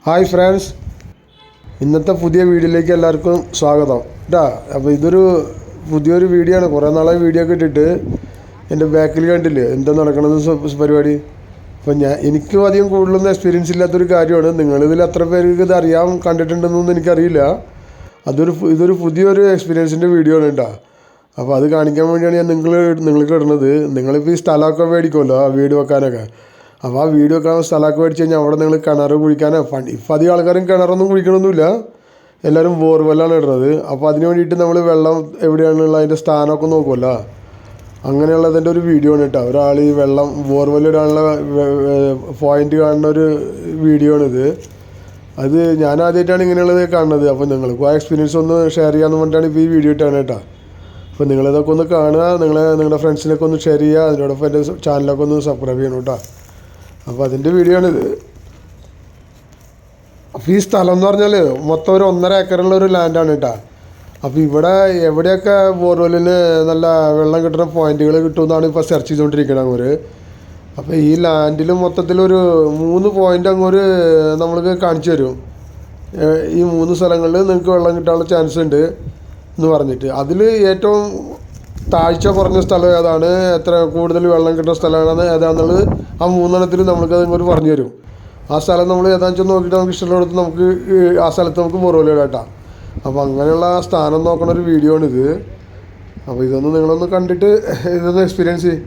Hi friends, ഇന്നത്തെ പുതിയ വീഡിയോയിലേക്ക് എല്ലാവർക്കും സ്വാഗതം കേട്ടോ. അപ്പോൾ ഇതൊരു പുതിയൊരു വീഡിയോ ആണ്. കുറേ നാളായി വീഡിയോ ഒക്കെ ഇട്ടിട്ട്. എൻ്റെ ബാക്കിൽ കണ്ടില്ലേ എന്താ നടക്കണമെന്ന് പരിപാടി. അപ്പോൾ എനിക്കും അധികം കൂടുതലൊന്നും എക്സ്പീരിയൻസ് ഇല്ലാത്തൊരു കാര്യമാണ്. നിങ്ങളിതിൽ എത്ര പേർക്ക് ഇത് അറിയാൻ കണ്ടിട്ടുണ്ടെന്നൊന്നും എനിക്കറിയില്ല. ഇതൊരു പുതിയൊരു എക്സ്പീരിയൻസിൻ്റെ വീഡിയോ ആണ് കേട്ടോ. അപ്പോൾ അത് കാണിക്കാൻ വേണ്ടിയാണ് ഞാൻ നിങ്ങൾക്ക് ഇടുന്നത്. നിങ്ങളിപ്പോൾ ഈ സ്ഥലമൊക്കെ മേടിക്കുമല്ലോ വീട് വെക്കാനൊക്കെ. അപ്പോൾ ആ വീട് വെക്കാൻ സ്ഥലമൊക്കെ മേടിച്ച് കഴിഞ്ഞാൽ അവിടെ നിങ്ങൾ കിണർ കുഴിക്കാനോ ഇപ്പം അധികം ആൾക്കാരും കിണറൊന്നും കുഴിക്കണമൊന്നുമില്ല, എല്ലാവരും ബോർവെല്ലാണ് ഇടുന്നത്. അപ്പോൾ അതിന് വേണ്ടിയിട്ട് നമ്മൾ വെള്ളം എവിടെയാണുള്ള അതിൻ്റെ സ്ഥാനമൊക്കെ നോക്കുമല്ലോ. അങ്ങനെയുള്ളതിൻ്റെ ഒരു വീഡിയോ ആണ് കേട്ടോ. ഒരാൾ ഈ വെള്ളം ബോർവെൽ ഇടാനുള്ള പോയിൻ്റ് കാണുന്ന ഒരു വീഡിയോ ആണിത്. അത് ഞാൻ ആദ്യമായിട്ടാണ് ഇങ്ങനെയുള്ളത് കാണുന്നത്. അപ്പോൾ നിങ്ങൾക്കും ആ എക്സ്പീരിയൻസ് ഒന്ന് ഷെയർ ചെയ്യാമെന്ന് പറഞ്ഞിട്ടാണ് ഇപ്പോൾ ഈ വീഡിയോ ഇട്ടാണ് കേട്ടോ. അപ്പോൾ നിങ്ങളിതൊക്കെ ഒന്ന് കാണുക, നിങ്ങളുടെ ഫ്രണ്ട്സിനൊക്കെ ഒന്ന് ഷെയർ ചെയ്യുക, അതിനോടൊപ്പം എൻ്റെ ചാനലൊക്കെ ഒന്ന് സബ്സ്ക്രൈബ് ചെയ്യണം കേട്ടോ. അപ്പോൾ അതിൻ്റെ വീഡിയോ ആണിത്. അപ്പോൾ ഈ സ്ഥലം എന്ന് പറഞ്ഞാൽ മൊത്തം ഒരു 1.5 ഏക്കറുള്ള ഒരു ലാൻഡാണ് കേട്ടോ. അപ്പോൾ ഇവിടെ എവിടെയൊക്കെ ബോർവെല്ലിന് നല്ല വെള്ളം കിട്ടുന്ന പോയിന്റുകൾ കിട്ടുമെന്നാണ് ഇപ്പോൾ സെർച്ച് ചെയ്തുകൊണ്ടിരിക്കുന്നത് അങ്ങോട്ട്. അപ്പോൾ ഈ ലാൻഡിൽ മൊത്തത്തിലൊരു 3 പോയിൻ്റ് അങ്ങോട്ട് നമ്മൾക്ക് കാണിച്ചു തരും. ഈ 3 സ്ഥലങ്ങളിൽ നിങ്ങൾക്ക് വെള്ളം കിട്ടാനുള്ള ചാൻസ് ഉണ്ട് എന്ന് പറഞ്ഞിട്ട്. അതിൽ ഏറ്റവും താഴ്ച കുറഞ്ഞ സ്ഥലം ഏതാണ്, എത്ര കൂടുതൽ വെള്ളം കിട്ടുന്ന സ്ഥലമാണ് ഏതാണെന്നുള്ളത് ആ 3 എണ്ണത്തിൽ നമ്മൾക്കത് ഇങ്ങോട്ട് പറഞ്ഞു തരും. ആ സ്ഥലം നമ്മൾ ഏതാണെന്ന് വെച്ചാൽ നോക്കിയിട്ട് നമുക്ക് ഇഷ്ടമുള്ളിടത്ത് നമുക്ക് ആ സ്ഥലത്ത് നമുക്ക് ബോർവെൽ ഇടാം. അപ്പോൾ അങ്ങനെയുള്ള സ്ഥാനം നോക്കണ ഒരു വീഡിയോ ആണിത്. അപ്പോൾ ഇതൊന്ന് നിങ്ങളൊന്ന് കണ്ടിട്ട് ഇതൊന്ന് എക്സ്പീരിയൻസ് ചെയ്യും.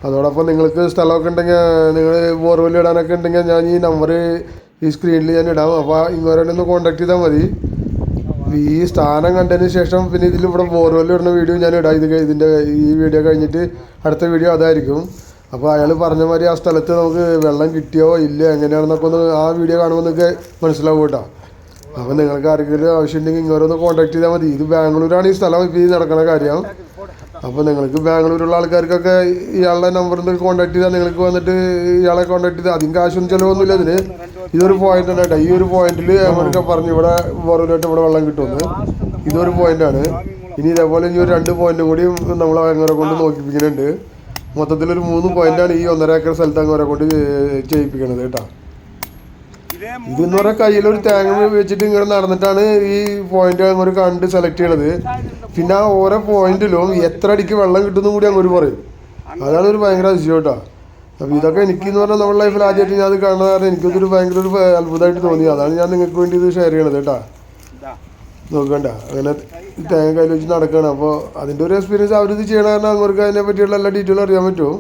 അതോടൊപ്പം നിങ്ങൾക്ക് സ്ഥലമൊക്കെ ഉണ്ടെങ്കിൽ നിങ്ങൾ ബോർവെൽ ഇടാനൊക്കെ ഉണ്ടെങ്കിൽ ഞാൻ ഈ നമ്പർ ഈ സ്ക്രീനിൽ ഞാൻ ഇടാം. അപ്പോൾ ഇങ്ങോട്ട് ഒന്ന് കോൺടാക്ട് ചെയ്താൽ മതി. ഈ സ്ഥാനം കണ്ടതിന് ശേഷം പിന്നെ ഇതിൽ ഇവിടെ ബോർവെൽ ഇടുന്ന വീഡിയോ ഞാൻ ഇടാം. ഇതിൻ്റെ ഈ വീഡിയോ കഴിഞ്ഞിട്ട് അടുത്ത വീഡിയോ അതായിരിക്കും. അപ്പോൾ അയാൾ പറഞ്ഞ മാതിരി ആ സ്ഥലത്ത് നമുക്ക് വെള്ളം കിട്ടിയോ ഇല്ല എങ്ങനെയാണെന്നൊക്കെ ഒന്ന് ആ വീഡിയോ കാണുമ്പോൾ നിങ്ങൾക്ക് മനസ്സിലാവും കേട്ടോ. അപ്പോൾ നിങ്ങൾക്ക് ആർക്കെങ്കിലും ആവശ്യമുണ്ടെങ്കിൽ ഇങ്ങോട്ടൊന്ന് കോൺടാക്ട് ചെയ്താൽ മതി. ഇത് ബാംഗ്ലൂരാണ് ഈ സ്ഥലം ഇപ്പോൾ ഈ നടക്കുന്ന കാര്യം. അപ്പോൾ നിങ്ങൾക്ക് ബാംഗ്ലൂരുള്ള ആൾക്കാർക്കൊക്കെ ഇയാളുടെ നമ്പറിൽ കോൺടാക്ട് ചെയ്താൽ നിങ്ങൾക്ക് വന്നിട്ട് ഇയാളെ കോൺടാക്ട് ചെയ്താൽ അധികം കാശൊന്നും ചിലവൊന്നുമില്ല ഇതിന്. ഇതൊരു പോയിൻ്റ് ആണ് കേട്ടോ. ഈ ഒരു പോയിന്റിൽ അവർക്ക് പറഞ്ഞു ഇവിടെ ബോർവെല്ലായിട്ട് ഇവിടെ വെള്ളം കിട്ടുമെന്ന്. ഇതൊരു പോയിൻ്റാണ്. ഇനി ഇതേപോലെ ഇനി ഒരു 2 പോയിൻ്റും കൂടി നമ്മൾ അങ്ങോരെ കൊണ്ട് നോക്കിപ്പിക്കുന്നുണ്ട്. മൊത്തത്തിലൊരു 3 പോയിൻ്റാണ് ഈ 1.5 ഏക്കർ സ്ഥലത്ത് അങ്ങോരെ കൊണ്ട് ചെയ്യിപ്പിക്കണത് കേട്ടോ. ഇതെന്ന് പറഞ്ഞാൽ കയ്യിലൊരു തേങ്ങ വെച്ചിട്ട് ഇങ്ങനെ നടന്നിട്ടാണ് ഈ പോയിന്റ് അങ്ങോട്ട് കണ്ട് സെലക്ട് ചെയ്യണത്. പിന്നെ ആ ഓരോ പോയിന്റിലും എത്ര അടിക്ക് വെള്ളം കിട്ടുമെന്നും കൂടി അങ്ങോട്ട് പറയും. അതാണ് ഒരു ഭയങ്കര അതിശയം കേട്ടോ. അപ്പോൾ ഇതൊക്കെ എനിക്കെന്ന് പറഞ്ഞാൽ നമ്മുടെ ലൈഫിൽ ആദ്യമായിട്ട് ഞാൻ അത് കാണുന്ന കാരണം എനിക്കൊരു ഭയങ്കര ഒരു അത്ഭുതമായിട്ട് തോന്നി. അതാണ് ഞാൻ നിങ്ങൾക്ക് വേണ്ടി ഇത് ഷെയർ ചെയ്യണത് കേട്ടോ. നോക്കണ്ട അങ്ങനെ തേങ്ങ കയ്യിൽ വെച്ച് നടക്കുകയാണ്. അപ്പോൾ അതിൻ്റെ ഒരു എക്സ്പീരിയൻസ് അവരിത് ചെയ്യണ കാരണം അവർക്ക് അതിനെ പറ്റിയുള്ള എല്ലാ ഡീറ്റെയിലും അറിയാൻ പറ്റും.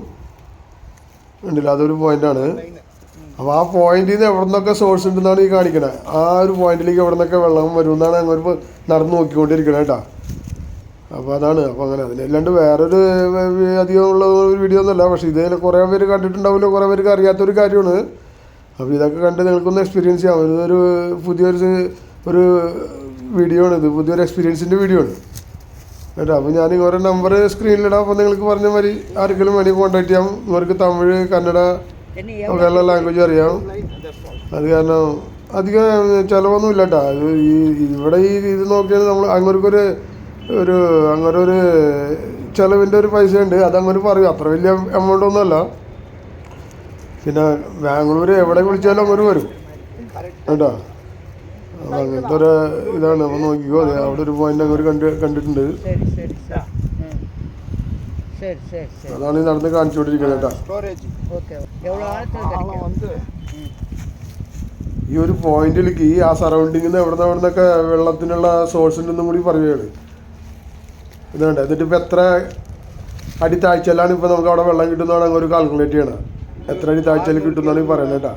ഉണ്ടല്ലോ, അതൊരു പോയിൻ്റാണ്. അപ്പോൾ ആ പോയിന്റിൽ നിന്ന് എവിടെ നിന്നൊക്കെ സോഴ്സ് ഉണ്ടെന്നാണ് ഈ കാണിക്കണത്. ആ ഒരു പോയിന്റിലേക്ക് എവിടെ നിന്നൊക്കെ വെള്ളം വരുമെന്നാണ് അങ്ങോട്ട് നടന്ന് നോക്കിക്കൊണ്ടിരിക്കണേ കേട്ടോ. അപ്പോൾ അതാണ്. അപ്പോൾ അങ്ങനെ അതിനല്ലാണ്ട് വേറൊരു അധികമുള്ള ഒരു വീഡിയോ ഒന്നുമല്ല. പക്ഷേ ഇതിൽ കുറേ പേര് കണ്ടിട്ടുണ്ടാവില്ല, കുറേ പേർക്ക് അറിയാത്തൊരു കാര്യമാണ്. അപ്പോൾ ഇതൊക്കെ കണ്ട് നിങ്ങൾക്കൊന്ന് എക്സ്പീരിയൻസ് ചെയ്യാം. ഇതൊരു പുതിയൊരു വീഡിയോ ആണ്. ഇത് പുതിയൊരു എക്സ്പീരിയൻസിൻ്റെ വീഡിയോ ആണ് കേട്ടോ. അപ്പോൾ ഞാൻ ഇവരുടെ നമ്പർ സ്ക്രീനിലിടാം. അപ്പോൾ നിങ്ങൾക്ക് പറഞ്ഞ മാതിരി ആർക്കെങ്കിലും വേണ്ടി കോൺടാക്ട് ചെയ്യാം. ഇവർക്ക് തമിഴ്, കന്നഡ ഒക്കെ എല്ലാ ലാംഗ്വേജും അറിയാം. അത് കാരണം അധികം ചിലവൊന്നുമില്ല കേട്ടോ. ഇവിടെ ഇത് നോക്കിയാൽ നമ്മൾ അങ്ങോട്ടൊരു ചിലവിൻ്റെ ഒരു പൈസ ഉണ്ട്. അത് അങ്ങോട്ട് പറയും. അത്ര വലിയ എമൗണ്ട് ഒന്നുമല്ല. പിന്നെ ബാംഗ്ലൂർ എവിടെ വിളിച്ചാലും അങ്ങോട്ട് വരും കേട്ടോ. അപ്പോൾ അങ്ങനത്തെ ഒരു ഇതാണ്. അപ്പോൾ നോക്കിക്കോ, അതെ അവിടെ ഒരു പോയിന്റ് അങ്ങോട്ട് കണ്ടിട്ടുണ്ട്. അതാണ് ഈ നടന്ന് കാണിച്ചുകൊണ്ടിരിക്കുന്നത് കേട്ടോ. ഈ ഒരു പോയിന്റിലേക്ക് ആ സറൗണ്ടിങ്ങിൽ നിന്ന് എവിടെ നിന്നൊക്കെ വെള്ളത്തിനുള്ള സോഴ്സ് ഉണ്ടെന്നും കൂടി പറയുകയാണ്. ഇതുണ്ട്. എന്നിട്ട് ഇപ്പോൾ എത്ര അടി താഴ്ചയിലാണ് ഇപ്പോൾ നമുക്ക് അവിടെ വെള്ളം കിട്ടുന്നതാണ് അങ്ങോട്ട് കാൽക്കുലേറ്റ് ചെയ്യണം. എത്ര അടി താഴ്ചയിൽ കിട്ടുന്നതാണ് ഈ പറയുന്നത് കേട്ടോ.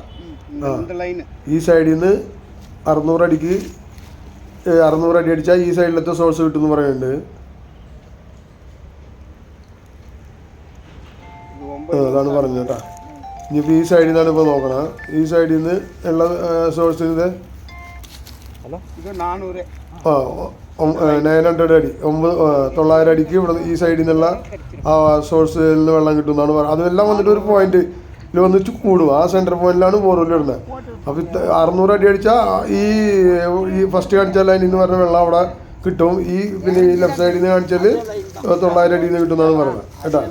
ഈ സൈഡിൽ നിന്ന് 600 അടി അടിച്ചാൽ ഈ സൈഡിലത്തെ സോഴ്സ് കിട്ടുമെന്ന് പറയുന്നുണ്ട്. അതാണ് പറഞ്ഞത് കേട്ടോ. ഇനിയിപ്പോൾ ഈ സൈഡിൽ നിന്നാണ് ഇപ്പോൾ നോക്കണം. ഈ സൈഡിൽ നിന്ന് ഉള്ള സോഴ്സിൽ നിന്ന് 900 അടി 900 അടിക്ക് ഇവിടെ ഈ സൈഡിൽ നിന്നുള്ള ആ സോഴ്സിൽ നിന്ന് വെള്ളം കിട്ടുമെന്നാണ് പറയുന്നത്. അതെല്ലാം വന്നിട്ട് ഒരു പോയിന്റ് വന്നിട്ട് കൂടും. ആ സെൻറ്റർ പോയിന്റിലാണ് ബോർവെൽ ഇടുന്നത്. അപ്പോൾ 600 അടി അടിച്ചാൽ ഈ ഫസ്റ്റ് കാണിച്ചാൽ അതിൽ നിന്ന് പറഞ്ഞ വെള്ളം അവിടെ കിട്ടും. പിന്നെ ഈ ലെഫ്റ്റ് സൈഡിൽ നിന്ന് കാണിച്ചാൽ 900 അടിയിൽ നിന്ന് കിട്ടുമെന്നാണ് പറയുന്നത് കേട്ടോ.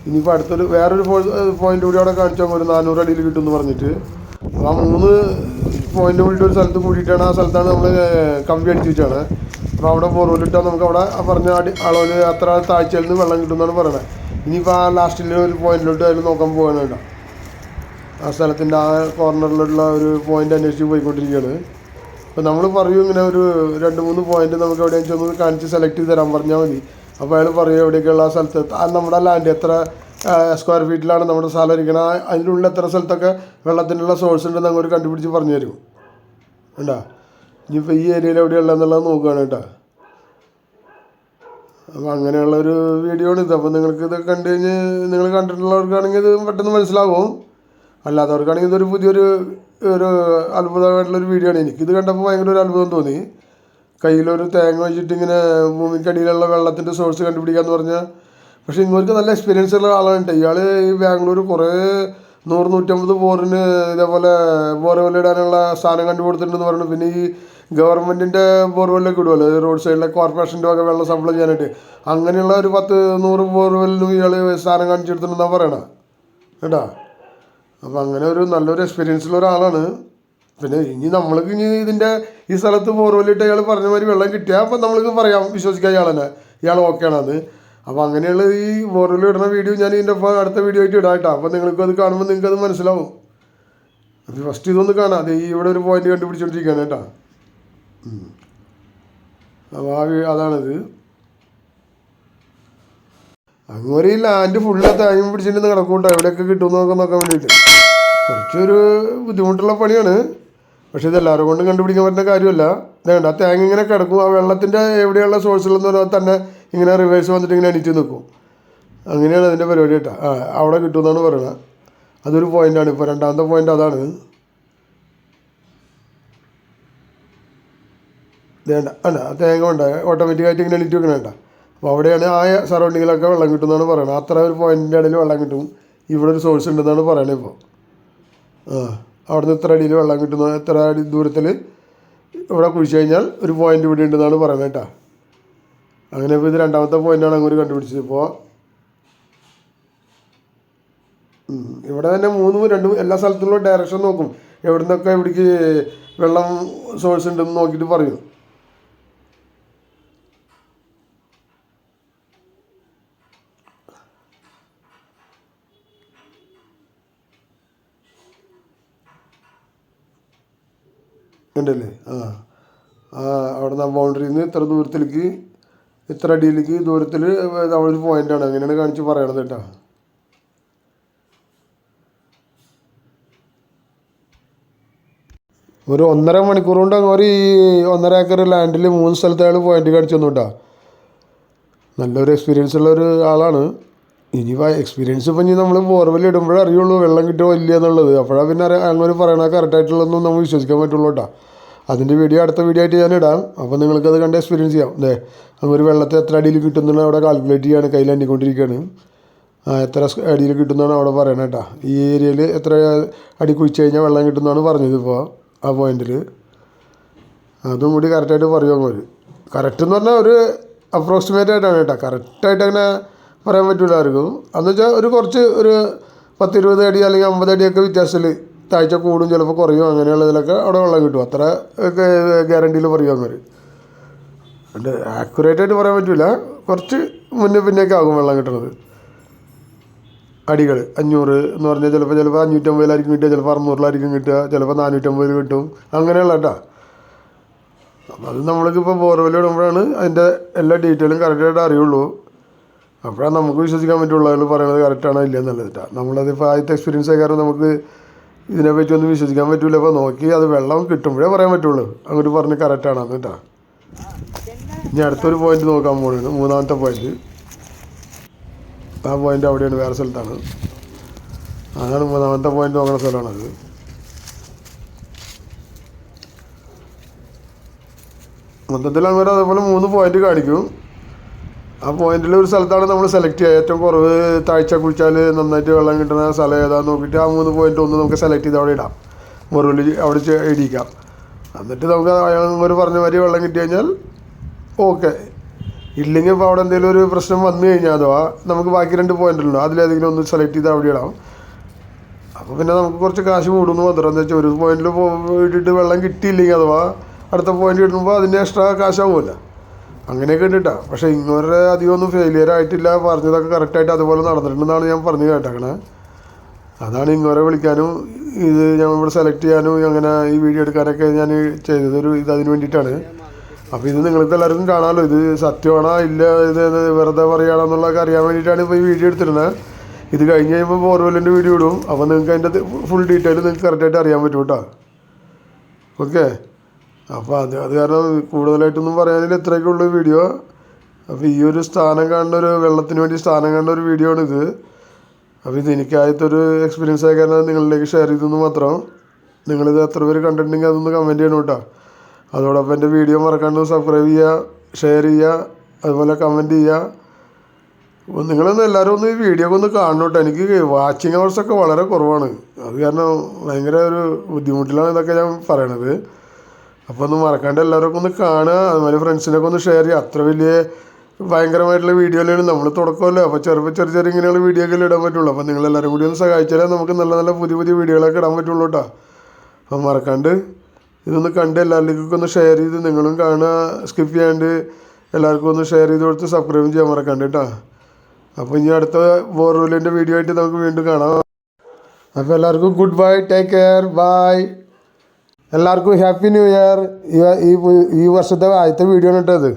ഇനിയിപ്പോൾ അടുത്തൊരു വേറൊരു പോയിന്റ് കൂടി അവിടെ കാണിച്ചാൽ ഒരു 400 അടിയിൽ കിട്ടുമെന്ന് പറഞ്ഞിട്ട്. അപ്പോൾ ആ 3 പോയിന്റ് കൂടിയിട്ട് ഒരു സ്ഥലത്ത് കൂടിയിട്ടാണ് ആ സ്ഥലത്താണ് നമ്മൾ കമ്പി അടിച്ച് വെച്ചാണ്. അപ്പോൾ അവിടെ ബോർവെല്ലിട്ടാൽ നമുക്ക് അവിടെ പറഞ്ഞ അളവിൽ അത്ര താഴ്ചയിൽ നിന്ന് വെള്ളം കിട്ടുമെന്നാണ് പറയുന്നത്. ഇനിയിപ്പോൾ ആ ലാസ്റ്റിൽ ഒരു പോയിന്റിലോട്ട് അതിൽ നോക്കാൻ പോകാനാണ് കേട്ടോ. ആ സ്ഥലത്തിൻ്റെ ആ കോർണറിലുള്ള ഒരു പോയിന്റ് അന്വേഷിച്ച് പോയിക്കൊണ്ടിരിക്കുകയാണ്. അപ്പോൾ നമ്മൾ പറയും ഇങ്ങനെ ഒരു 2-3 പോയിന്റ് നമുക്ക് എവിടെയും ചെന്ന് കാണിച്ച് സെലക്ട് ചെയ്ത് തരാൻ പറഞ്ഞാൽ മതി. അപ്പോൾ അയാൾ പറയും എവിടെയൊക്കെയുള്ള ആ സ്ഥലത്ത് നമ്മുടെ ലാൻഡ് എത്ര സ്ക്വയർ ഫീറ്റിലാണ് നമ്മുടെ സ്ഥലം ഇരിക്കണം, അതിനുള്ളിൽ എത്ര സ്ഥലത്തൊക്കെ വെള്ളത്തിനുള്ള സോഴ്സ് ഉണ്ടെന്ന് അങ്ങോട്ട് കണ്ടുപിടിച്ച് പറഞ്ഞു തരും കേട്ടോ. ഇനിയിപ്പോൾ ഈ ഏരിയയിൽ എവിടെയുള്ളതെന്നുള്ളത് നോക്കുകയാണ് കേട്ടോ. അപ്പോൾ അങ്ങനെയുള്ളൊരു വീഡിയോ ആണ് ഇത്. അപ്പോൾ നിങ്ങൾക്ക് ഇത് കണ്ടു കഴിഞ്ഞ് നിങ്ങൾ കണ്ടിട്ടുള്ളവർക്കാണെങ്കിൽ ഇത് പെട്ടെന്ന് മനസ്സിലാവും, അല്ലാത്തവർക്കാണെങ്കിൽ ഇതൊരു പുതിയൊരു അത്ഭുതമായിട്ടുള്ളൊരു വീഡിയോ ആണ്. എനിക്കിത് കണ്ടപ്പോൾ ഭയങ്കര ഒരു അത്ഭുതം തോന്നി. കയ്യിലൊരു തേങ്ങ വെച്ചിട്ട് ഇങ്ങനെ ഭൂമിക്കടിയിലുള്ള വെള്ളത്തിൻ്റെ സോഴ്സ് കണ്ടുപിടിക്കാമെന്ന് പറഞ്ഞാൽ. പക്ഷേ ഇങ്ങോട്ട് നല്ല എക്സ്പീരിയൻസ് ഉള്ള ആളാണ്. ഇയാൾ ഈ ബാംഗ്ലൂർ കുറേ 100-150 ബോറിന് ഇതേപോലെ ബോർവെൽ ഇടാനുള്ള സാധനം കണ്ടുകൊടുത്തിട്ടുണ്ടെന്ന് പറഞ്ഞു. പിന്നെ ഈ ഗവൺമെൻറ്റിൻ്റെ ബോർവെല്ലൊക്കെ ഇടുമല്ലോ റോഡ് സൈഡിലെ കോർപ്പറേഷൻ്റെ ഒക്കെ വെള്ളം സപ്ലൈ ചെയ്യാനായിട്ട്, അങ്ങനെയുള്ള ഒരു 10-100 ബോർവെല്ലിനും ഇയാൾ സാധനം കാണിച്ചു കൊടുത്തിട്ടുണ്ടെന്നാണ് പറയണത് കേട്ടോ. അപ്പോൾ അങ്ങനെ ഒരു നല്ലൊരു എക്സ്പീരിയൻസ് ഉള്ള ഒരാളാണ്. പിന്നെ നമ്മൾക്ക് ഇതിൻ്റെ ഈ സ്ഥലത്ത് ബോർവെല്ലിട്ട് അയാൾ പറഞ്ഞ മാതിരി വെള്ളം കിട്ടിയാൽ അപ്പോൾ നമ്മൾക്ക് പറയാം, വിശ്വസിക്കാം ഇയാൾ തന്നെ, ഇയാൾ ഓക്കെയാണത്. അപ്പോൾ അങ്ങനെയുള്ള ഈ ബോർവെൽ ഇടുന്ന വീഡിയോ ഞാൻ ഇതിൻ്റെ ഒപ്പം അടുത്ത വീഡിയോ ആയിട്ട് ഇടാം കേട്ടോ. അപ്പോൾ നിങ്ങൾക്കത് കാണുമ്പോൾ നിങ്ങൾക്കത് മനസ്സിലാവും. അപ്പോൾ ഫസ്റ്റ് ഇതൊന്ന് കാണാം. അത് ഇവിടെ ഒരു പോയിന്റ് കണ്ടുപിടിച്ചുകൊണ്ടിരിക്കുകയാണ് കേട്ടോ. അപ്പോൾ അതാണിത്. അങ്ങനെ ഈ ലാൻഡ് ഫുള്ള് തേങ്ങ പിടിച്ചിട്ട് കിടക്കൂട്ടോ, എവിടെയൊക്കെ കിട്ടുമെന്ന് നോക്കാൻ വേണ്ടിയിട്ട്. കുറച്ചൊരു ബുദ്ധിമുട്ടുള്ള പണിയാണ്, പക്ഷേ ഇതെല്ലാവരും കൊണ്ടും കണ്ടുപിടിക്കാൻ പറ്റുന്ന കാര്യമല്ല. വേണ്ട, ആ തേങ്ങ ഇങ്ങനെ കിടക്കും. ആ വെള്ളത്തിൻ്റെ എവിടെയുള്ള സോഴ്സുകളെന്ന് പറഞ്ഞാൽ തന്നെ ഇങ്ങനെ റിവേഴ്സ് വന്നിട്ട് ഇങ്ങനെ എണീറ്റ് നിൽക്കും. അങ്ങനെയാണ് അതിൻ്റെ പരിപാടി കേട്ടോ. അവിടെ കിട്ടുമെന്നാണ് പറയുന്നത്. അതൊരു പോയിൻ്റാണ്. ഇപ്പോൾ രണ്ടാമത്തെ പോയിൻ്റ് അതാണ്. വേണ്ട അല്ല, തേങ്ങ ഉണ്ട് ഓട്ടോമാറ്റിക്കായിട്ട് ഇങ്ങനെ എണീറ്റ് വെക്കണം കേട്ടോ. അപ്പോൾ അവിടെയാണ് ആ സറൗണ്ടിങ്ങിലൊക്കെ വെള്ളം കിട്ടുമെന്നാണ് പറയുന്നത്. അത്ര ഒരു പോയിൻറ്റിൻ്റെ ഇടയിൽ വെള്ളം കിട്ടും. ഇവിടെ ഒരു സോഴ്സ് ഉണ്ടെന്നാണ് പറയുന്നത് ഇപ്പോൾ. അവിടെ നിന്ന് ഇത്ര അടിയിൽ വെള്ളം കിട്ടുന്ന, ഇത്ര അടി ദൂരത്തിൽ ഇവിടെ കുഴിച്ച് കഴിഞ്ഞാൽ ഒരു പോയിൻ്റ് ഇവിടെ ഉണ്ടെന്നാണ് പറയുന്നത് കേട്ടോ. അങ്ങനെ ഇപ്പോൾ ഇത് രണ്ടാമത്തെ പോയിൻ്റാണ് അങ്ങോട്ട് കണ്ടുപിടിച്ചത്. ഇപ്പോൾ ഇവിടെ തന്നെ 3-2 എല്ലാ സ്ഥലത്തുള്ള ഡയറക്ഷൻ നോക്കും, എവിടെ നിന്നൊക്കെ ഇവിടേക്ക് വെള്ളം സോഴ്സ് ഉണ്ടെന്ന് നോക്കിയിട്ട് പറയും. ഉണ്ടല്ലേ? അവിടെ നിന്ന് ബൗണ്ടറിയിൽ നിന്ന് ഇത്ര ദൂരത്തിലേക്ക്, ഇത്ര അടിയിലേക്ക് ദൂരത്തിൽ ഒരു പോയിൻ്റാണ്. അങ്ങനെയാണ് കാണിച്ച് പറയണത് കേട്ടോ. ഒരു 1.5 മണിക്കൂർ കൊണ്ട് അങ്ങോട്ട് ഈ 1.5 ഏക്കർ ലാൻഡിൽ 3 സ്ഥലത്ത് അയാൾ പോയിൻ്റ് കാണിച്ചു തന്നു കേട്ടോ. നല്ലൊരു എക്സ്പീരിയൻസ് ഉള്ളൊരു ആളാണ്. ഇനി എക്സ്പീരിയൻസ് ഇപ്പം ഇനി നമ്മൾ ബോർവെൽ ഇടുമ്പോഴേ അറിയുള്ളൂ വെള്ളം കിട്ടുമോ ഇല്ല എന്നുള്ളത്. അപ്പോഴാണ് പിന്നെ അങ്ങനെ പറയണ കറക്റ്റായിട്ടുള്ളതൊന്നും നമുക്ക് വിശ്വസിക്കാൻ പറ്റുള്ളൂ കേട്ടോ. അതിൻ്റെ വീഡിയോ അടുത്ത വീഡിയോ ആയിട്ട് ഞാൻ ഇടാം. അപ്പോൾ നിങ്ങൾക്കത് കണ്ട് എക്സ്പീരിയൻസ് ചെയ്യാം. അല്ലേ, ഒരു വെള്ളത്തിൽ എത്ര അടിയിൽ കിട്ടുന്നതാണ് അവിടെ കാൽക്കുലേറ്റ് ചെയ്യാണ്, കയ്യിൽ എണ്ണിക്കൊണ്ടിരിക്കുകയാണ്. എത്ര അടിയിൽ കിട്ടുന്നതാണ് അവിടെ പറയണം കേട്ടോ. ഈ ഏരിയയിൽ എത്ര അടി കുഴിച്ച് കഴിഞ്ഞാൽ വെള്ളം കിട്ടുന്നതാണ് പറഞ്ഞത് ഇപ്പോൾ ആ പോയിന്റിൽ. അതും കൂടി കറക്റ്റായിട്ട് പറയുമോ അവർ. കറക്റ്റ് എന്ന് പറഞ്ഞാൽ ഒരു അപ്രോക്സിമേറ്റ് ആയിട്ടാണ് കേട്ടോ. കറക്റ്റായിട്ട് അങ്ങനെ പറയാൻ പറ്റില്ല ആർക്കും. എന്ന് വെച്ചാൽ ഒരു കുറച്ച് ഒരു 10-20 അടി അല്ലെങ്കിൽ 50 അടിയൊക്കെ വ്യത്യാസത്തിൽ താഴ്ച കൂടും, ചിലപ്പോൾ കുറയും. അങ്ങനെയുള്ളതിലൊക്കെ അവിടെ വെള്ളം കിട്ടും. അത്ര ഒക്കെ ഗ്യാരണ്ടിയിൽ പറയും അവർ. അതുകൊണ്ട് ആക്യുറേറ്റായിട്ട് പറയാൻ പറ്റില്ല. കുറച്ച് മുന്നേ പിന്നെയൊക്കെ ആകും വെള്ളം കിട്ടുന്നത്. അടികൾ 500 എന്ന് പറഞ്ഞാൽ ചിലപ്പോൾ 550-ലായിരിക്കും കിട്ടുക, ചിലപ്പോൾ 600-ലായിരിക്കും കിട്ടുക, ചിലപ്പോൾ 450 കിട്ടും. അങ്ങനെയുള്ള കേട്ടോ. അപ്പം അത് നമ്മൾക്കിപ്പോൾ ബോർവെൽ ഇടുമ്പോഴാണ് അതിൻ്റെ എല്ലാ ഡീറ്റെയിലും കറക്റ്റായിട്ട് അറിയുള്ളൂ. അപ്പോഴാണ് നമുക്ക് വിശ്വസിക്കാൻ പറ്റുള്ളൂ അയാൾ പറയണത് കറക്റ്റാണോ ഇല്ല എന്നുള്ളത് കേട്ടോ. നമ്മളതിപ്പോൾ ആദ്യത്തെ എക്സ്പീരിയൻസ് ആയ കാരണം നമുക്ക് ഇതിനെപ്പറ്റി ഒന്നും വിശ്വസിക്കാൻ പറ്റില്ല. അപ്പോൾ നോക്കി അത് വെള്ളം കിട്ടുമ്പോഴേ പറയാൻ പറ്റുള്ളൂ. അങ്ങോട്ട് പറഞ്ഞ് കറക്റ്റാണെന്ന് കേട്ടോ. ഇനി അടുത്തൊരു പോയിന്റ് നോക്കാൻ പോകുന്നത്, 3-ാമത്തെ പോയിന്റ്. ആ പോയിന്റ് അവിടെയാണ്, വേറെ സ്ഥലത്താണ്. അതാണ് 3-ാമത്തെ പോയിന്റ് നോക്കുന്ന സ്ഥലമാണത്. മൊത്തത്തിൽ അങ്ങനെ അതേപോലെ 3 പോയിന്റ് കാണിക്കും. ആ പോയിന്റിൽ ഒരു സ്ഥലത്താണ് നമ്മൾ സെലക്ട് ചെയ്യുക. ഏറ്റവും കുറവ് താഴ്ച കുഴിച്ചാൽ നന്നായിട്ട് വെള്ളം കിട്ടുന്ന സ്ഥലം ഏതാണെന്ന് നോക്കിയിട്ട് ആ 3 പോയിന്റ് ഒന്ന് നമുക്ക് സെലക്ട് ചെയ്ത് അവിടെ ഇടാം, മുറിവിൽ അവിടെ ഇടിക്കാം. എന്നിട്ട് നമുക്ക് അയാൾ ഒരു പറഞ്ഞ മാതിരി വെള്ളം കിട്ടി കഴിഞ്ഞാൽ ഓക്കെ. ഇല്ലെങ്കിൽ ഇപ്പോൾ അവിടെ എന്തെങ്കിലും ഒരു പ്രശ്നം വന്നു കഴിഞ്ഞാൽ അഥവാ നമുക്ക് ബാക്കി 2 പോയിന്റുണ്ടോ അതിലേതെങ്കിലും ഒന്ന് സെലക്ട് ചെയ്ത് അവിടെ ഇടാം. അപ്പോൾ പിന്നെ നമുക്ക് കുറച്ച് കാശ് കൂടുന്നു മാത്രം. എന്താ വെച്ചാൽ ഒരു പോയിന്റിൽ ഇട്ടിട്ട് വെള്ളം കിട്ടിയില്ലെങ്കിൽ അഥവാ അടുത്ത പോയിന്റ് ഇടുമ്പോൾ അതിന് എക്സ്ട്രാ കാശാവുമല്ലോ. അങ്ങനെയൊക്കെ ഉണ്ട്. പക്ഷേ ഇങ്ങോട്ട് അധികമൊന്നും ഫെയിലിയർ ആയിട്ടില്ല, പറഞ്ഞതൊക്കെ കറക്റ്റായിട്ട് അതുപോലെ നടന്നിട്ടുണ്ടെന്നാണ് ഞാൻ പറഞ്ഞു കേട്ടേക്കണേ. അതാണ് ഇങ്ങോരെ വിളിക്കാനും ഇത് ഞാൻ ഇവിടെ സെലക്ട് ചെയ്യാനും അങ്ങനെ ഈ വീഡിയോ എടുക്കാനൊക്കെ ഞാൻ ചെയ്തതൊരു അതിന് വേണ്ടിയിട്ടാണ്. അപ്പോൾ ഇത് നിങ്ങൾക്ക് എല്ലാവർക്കും കാണാമല്ലോ, ഇത് സത്യമാണോ ഇല്ല, ഇത് വെറുതെ പറയുകയാണോ എന്നുള്ളതൊക്കെ അറിയാൻ വേണ്ടിയിട്ടാണ് ഇപ്പോൾ ഈ വീഡിയോ എടുത്തിരുന്നത്. ഇത് കഴിഞ്ഞ് കഴിയുമ്പോൾ ബോർവെല്ലിൻ്റെ വീഡിയോ ഇടും. അപ്പോൾ നിങ്ങൾക്ക് അതിൻ്റെ ഫുൾ ഡീറ്റെയിൽ നിങ്ങൾക്ക് കറക്റ്റായിട്ട് അറിയാൻ പറ്റും കേട്ടോ. ഓക്കെ, അപ്പോൾ അത് കാരണം കൂടുതലായിട്ടൊന്നും പറയാനില്ല, ഇത്രയൊക്കെ ഉള്ളൂ വീഡിയോ. അപ്പോൾ ഈ ഒരു സ്ഥാനം കാണുന്ന ഒരു വെള്ളത്തിന് വേണ്ടി സ്ഥാനം കാണുന്ന ഒരു വീഡിയോ ആണിത്. അപ്പോൾ ഇത് എനിക്കായത്തൊരു എക്സ്പീരിയൻസ് ആയ കാരണം നിങ്ങളിലേക്ക് ഷെയർ ചെയ്തെന്ന് മാത്രം. നിങ്ങളിത് എത്ര പേര് കണ്ടിട്ടുണ്ടെങ്കിൽ അതൊന്ന് കമൻറ്റ് ചെയ്യണം കേട്ടോ. അതോടൊപ്പം എൻ്റെ വീഡിയോ മറക്കാണ്ട് സബ്സ്ക്രൈബ് ചെയ്യുക, ഷെയർ ചെയ്യുക, അതുപോലെ കമൻറ്റ് ചെയ്യുക. നിങ്ങളൊന്ന് എല്ലാവരും ഒന്ന് ഈ വീഡിയോ ഒന്ന് കാണണം കേട്ടോ. എനിക്ക് വാച്ചിങ് അവേഴ്സൊക്കെ വളരെ കുറവാണ്, അത് കാരണം ഭയങ്കര ഒരു ബുദ്ധിമുട്ടിലാണ് ഇതൊക്കെ ഞാൻ പറയണത്. അപ്പോൾ ഒന്ന് മറക്കാണ്ട് എല്ലാവർക്കും ഒന്ന് കാണുക, അതുപോലെ ഫ്രണ്ട്സിനൊക്കെ ഒന്ന് ഷെയർ ചെയ്യുക. അത്ര വലിയ ഭയങ്കരമായിട്ടുള്ള വീഡിയോയിലാണ് നമ്മൾ തുടക്കമല്ലോ. അപ്പോൾ ചെറിയ ഇങ്ങനെയുള്ള വീഡിയോ ഒക്കെ ഇടാൻ പറ്റുള്ളൂ. അപ്പോൾ നിങ്ങളെല്ലാവരും കൂടി ഒന്ന് സഹായിച്ചാലേ നമുക്ക് നല്ല നല്ല പുതിയ വീഡിയോകളൊക്കെ ഇടാൻ പറ്റുള്ളൂ കേട്ടോ. അപ്പോൾ മറക്കാണ്ട് ഇതൊന്ന് കണ്ട് എല്ലാവരിലേക്കൊക്കെ ഒന്ന് ഷെയർ ചെയ്ത് നിങ്ങളും കാണുക, സ്കിപ്പ് ചെയ്യാണ്ട് എല്ലാവർക്കും ഒന്ന് ഷെയർ ചെയ്ത് കൊടുത്ത് സബ്സ്ക്രൈബ് ചെയ്യാൻ മറക്കണ്ട കേട്ടോ. അപ്പോൾ ഇനി അടുത്ത ബോർവെല്ലിൻ്റെ വീഡിയോ ആയിട്ട് നമുക്ക് വീണ്ടും കാണാം. അപ്പോൾ എല്ലാവർക്കും goodbye, take care, bye. എല്ലാവർക്കും ഹാപ്പി ന്യൂ ഇയർ. ഈ വർഷത്തെ ആദ്യത്തെ വീഡിയോ ആണ് കേട്ടോ ഇത്.